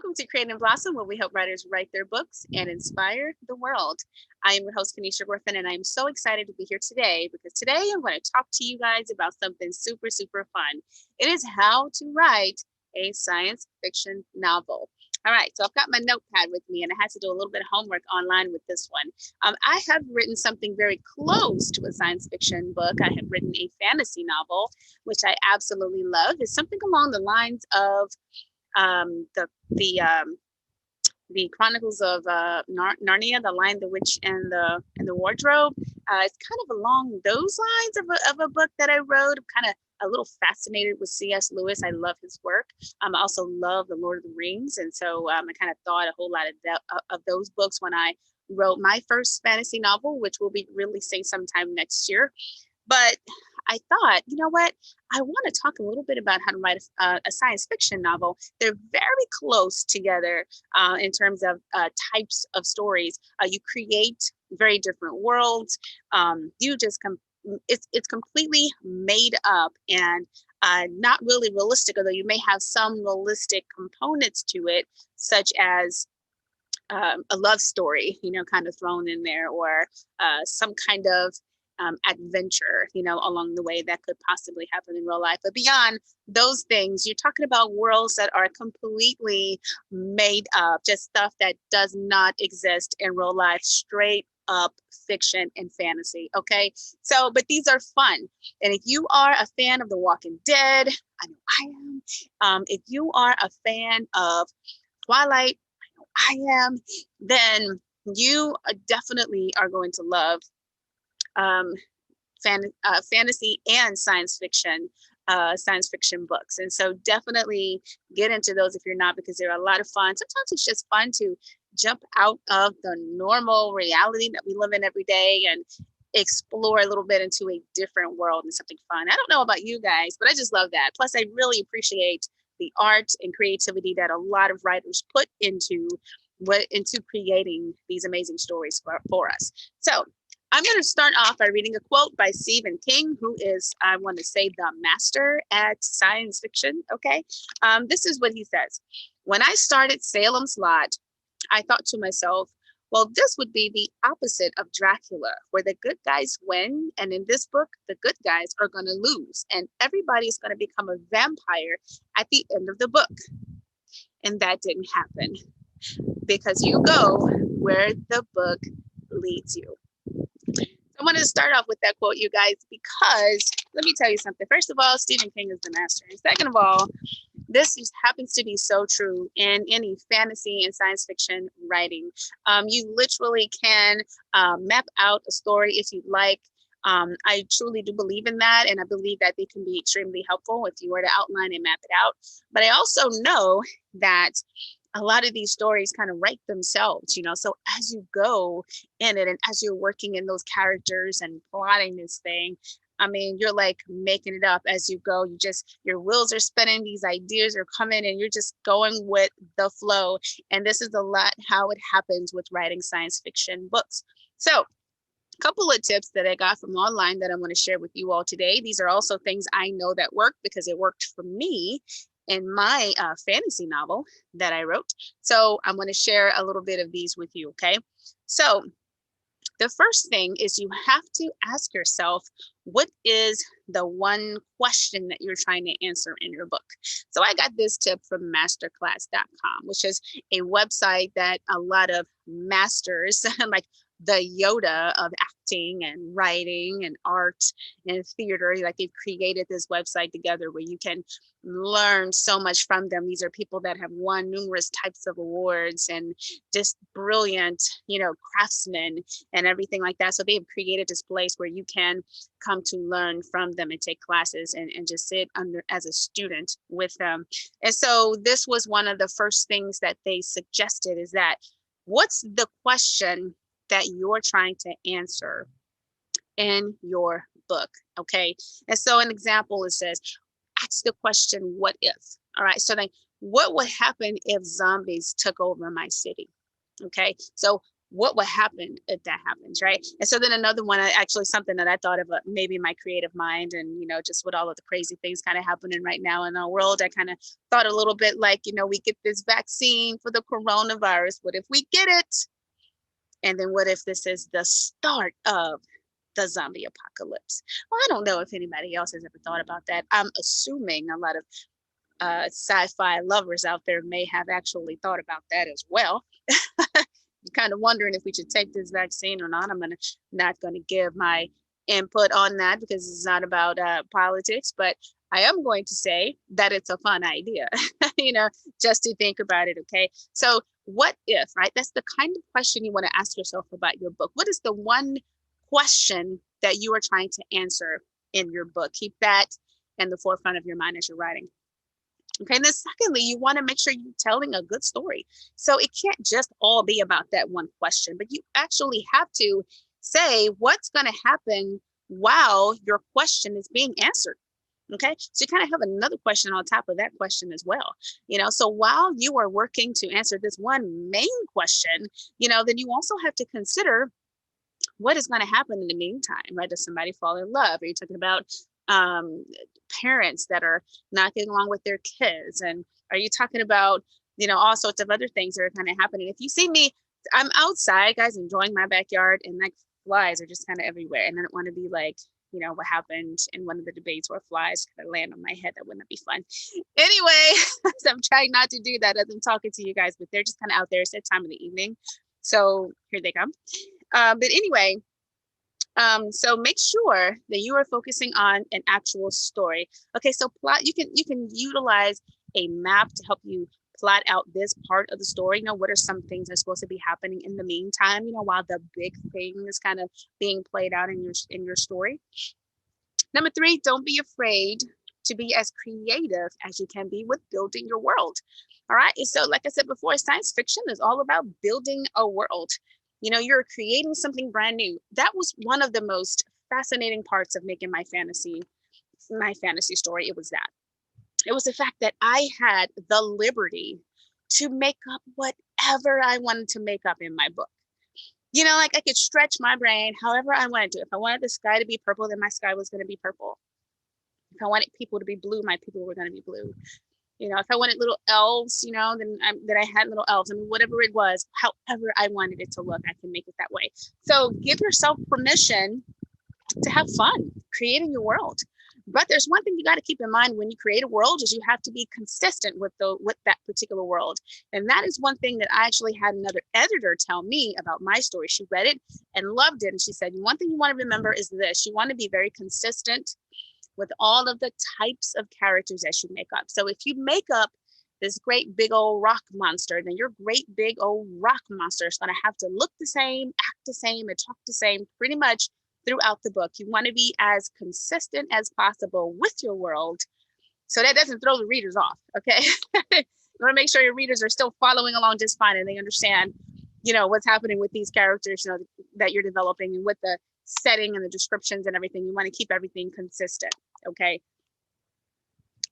Welcome to Create and Blossom, where we help writers write their books and inspire the world. I am your host, Kanisha Griffin, and I'm so excited to be here today because today I'm going to talk to you guys about something super, super fun. It is how to write a science fiction novel. All right, so I've got my notepad with me, and I had to do a little bit of homework online with this one. I have written something very close to a science fiction book. I have written a fantasy novel, which I absolutely love. It's something along the lines of the Chronicles of Narnia, the Lion, the Witch, and the Wardrobe. It's kind of along those lines of a book that I wrote. I'm kind of a little fascinated with C.S. Lewis. I love his work. I also love the Lord of the Rings, and so I kind of thought a whole lot of those books when I wrote my first fantasy novel, which will be releasing sometime next year. But I thought, you know what? I want to talk a little bit about how to write a science fiction novel. They're very close together in terms of types of stories. You create very different worlds. It's completely made up and not really realistic, although you may have some realistic components to it, such as a love story, kind of thrown in there, or some kind of adventure, along the way that could possibly happen in real life. But beyond those things, you're talking about worlds that are completely made up, just stuff that does not exist in real life, straight up fiction and fantasy. Okay. So, but these are fun. And if you are a fan of The Walking Dead, I know I am. If you are a fan of Twilight, I am, then you definitely are going to love fantasy and science fiction books. And so definitely get into those if you're not, because they're a lot of fun. Sometimes it's just fun to jump out of the normal reality that we live in every day and explore a little bit into a different world and something fun. I don't know about you guys, but I just love that. Plus, I really appreciate the art and creativity that a lot of writers put into creating these amazing stories for us. So I'm going to start off by reading a quote by Stephen King, who is, I want to say, the master at science fiction. Okay. This is what he says. When I started Salem's Lot, I thought to myself, well, this would be the opposite of Dracula, where the good guys win. And in this book, the good guys are going to lose. And everybody's going to become a vampire at the end of the book. And that didn't happen, because you go where the book leads you. I wanted to start off with that quote, you guys, because let me tell you something. First of all, Stephen King is the master. And second of all, this just happens to be so true in any fantasy and science fiction writing. You literally can map out a story if you'd like. I truly do believe in that. And I believe that they can be extremely helpful if you were to outline and map it out. But I also know that a lot of these stories kind of write themselves, so as you go in it and as you're working in those characters and plotting this thing, I mean, you're like making it up as you go. Your wheels are spinning, these ideas are coming, and you're just going with the flow. And this is a lot how it happens with writing science fiction books. So a couple of tips that I got from online that I'm going to share with you all today. These are also things I know that work because it worked for me in my fantasy novel that I wrote. So I'm going to share a little bit of these with you, okay? So the first thing is you have to ask yourself, what is the one question that you're trying to answer in your book? So I got this tip from masterclass.com, which is a website that a lot of masters, like the Yoda of acting and writing and art and theater, like they've created this website together where you can learn so much from them. These are people that have won numerous types of awards and just brilliant, craftsmen and everything like that. So they've created this place where you can come to learn from them and take classes and just sit under as a student with them. And so this was one of the first things that they suggested, is that what's the question that you're trying to answer in your book? Okay. And so an example, it says, ask the question, what if? All right. So then what would happen if zombies took over my city? Okay. So what would happen if that happens, right? And so then another one, actually something that I thought of, maybe in my creative mind, and just with all of the crazy things kind of happening right now in our world, I kind of thought a little bit like, we get this vaccine for the coronavirus. What if we get it? And then what if this is the start of the zombie apocalypse? Well, I don't know if anybody else has ever thought about that. I'm assuming a lot of sci-fi lovers out there may have actually thought about that as well. Kind of wondering if we should take this vaccine or not. I'm not going to give my input on that because it's not about politics, but I am going to say that it's a fun idea, just to think about it. Okay. So what if, right? That's the kind of question you want to ask yourself about your book. What is the one question that you are trying to answer in your book? Keep that in the forefront of your mind as you're writing. Okay, and then secondly, you want to make sure you're telling a good story. So it can't just all be about that one question, but you actually have to say what's going to happen while your question is being answered. Okay, so you kind of have another question on top of that question as well. So while you are working to answer this one main question, then you also have to consider what is going to happen in the meantime, right? Does somebody fall in love? Are you talking about parents that are not getting along with their kids? And are you talking about, all sorts of other things that are kind of happening? If you see me, I'm outside, guys, enjoying my backyard, and like flies are just kind of everywhere. And I don't want to be like, what happened in one of the debates where flies kind of land on my head. That wouldn't be fun. Anyway, so I'm trying not to do that as I'm talking to you guys, but they're just kind of out there. It's that time of the evening. So here they come. But anyway, so make sure that you are focusing on an actual story. Okay, so plot, you can utilize a map to help you plot out this part of the story. What are some things that are supposed to be happening in the meantime, while the big thing is kind of being played out in your story. Number 3, don't be afraid to be as creative as you can be with building your world. All right. And so, like I said before, science fiction is all about building a world. You're creating something brand new. That was one of the most fascinating parts of making my fantasy story. It was the fact that I had the liberty to make up whatever I wanted to make up in my book. Like I could stretch my brain however I wanted to. If I wanted the sky to be purple, then my sky was going to be purple. If I wanted people to be blue, my people were going to be blue. If I wanted little elves, then I had little elves. I mean, whatever it was, however I wanted it to look, I can make it that way. So give yourself permission to have fun creating your world. But there's one thing you got to keep in mind when you create a world is you have to be consistent with that particular world. And that is one thing that I actually had another editor tell me about my story. She read it and loved it. And she said, one thing you want to remember is this: you want to be very consistent with all of the types of characters that you make up. So if you make up this great big old rock monster, then your great big old rock monster is going to have to look the same, act the same, and talk the same pretty much throughout the book. You want to be as consistent as possible with your world so that doesn't throw the readers off, okay? You want to make sure your readers are still following along just fine and they understand, what's happening with these characters, that you're developing, and with the setting and the descriptions and everything. You want to keep everything consistent, okay?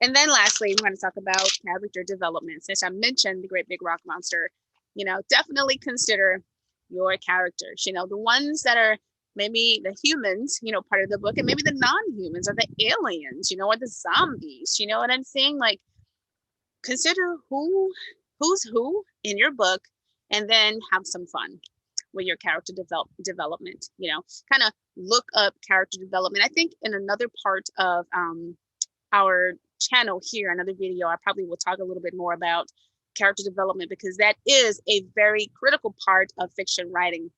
And then lastly, we want to talk about character development. Since I mentioned the great big rock monster, definitely consider your characters, the ones that are maybe the humans, part of the book, and maybe the non-humans or the aliens, or the zombies, what I'm saying? Like, consider who's who in your book, and then have some fun with your character development, kind of look up character development. I think in another part of our channel here, another video, I probably will talk a little bit more about character development, because that is a very critical part of fiction writing.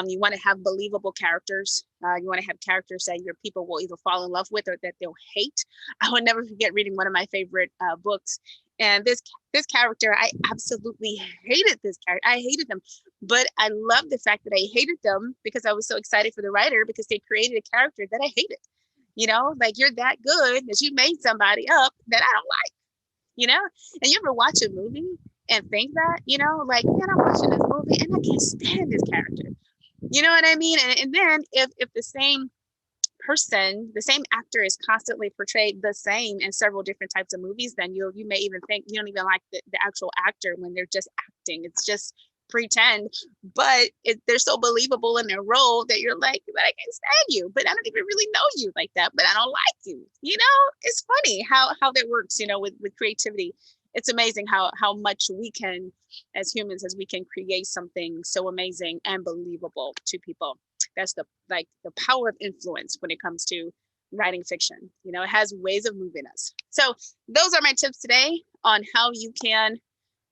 You want to have believable characters. You want to have characters that your people will either fall in love with or that they'll hate. I will never forget reading one of my favorite books. And this character, I absolutely hated this character. I hated them. But I love the fact that I hated them because I was so excited for the writer, because they created a character that I hated. Like, you're that good that you made somebody up that I don't like, And you ever watch a movie and think that, like, man, I'm watching this movie and I can't stand this character. You know what I mean? And then if the same person, the same actor is constantly portrayed the same in several different types of movies, then you may even think you don't even like the actual actor when they're just acting. It's just pretend, but they're so believable in their role that you're like, but I can't stand you, but I don't even really know you like that, but I don't like you. It's funny how that works, with creativity. It's amazing how much we can, as humans, as we can create something so amazing and believable to people. That's the power of influence when it comes to writing fiction. It has ways of moving us. So those are my tips today on how you can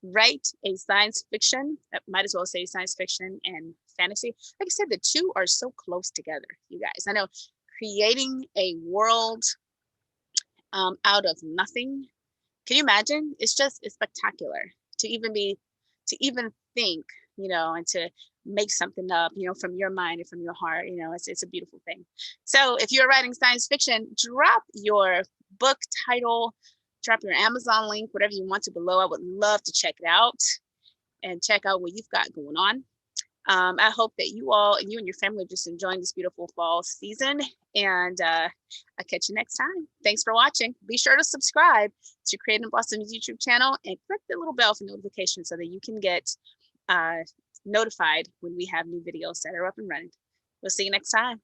write a science fiction. Might as well say science fiction and fantasy. Like I said, the two are so close together, you guys. I know creating a world out of nothing. Can you imagine? It's spectacular to even think, and to make something up, from your mind and from your heart. It's a beautiful thing. So if you're writing science fiction, drop your book title, drop your Amazon link, whatever you want to below. I would love to check it out and check out what you've got going on. I hope that you and your family are just enjoying this beautiful fall season, and I'll catch you next time. Thanks for watching. Be sure to subscribe to Creative Blossom's YouTube channel and click the little bell for notifications so that you can get notified when we have new videos that are up and running. We'll see you next time.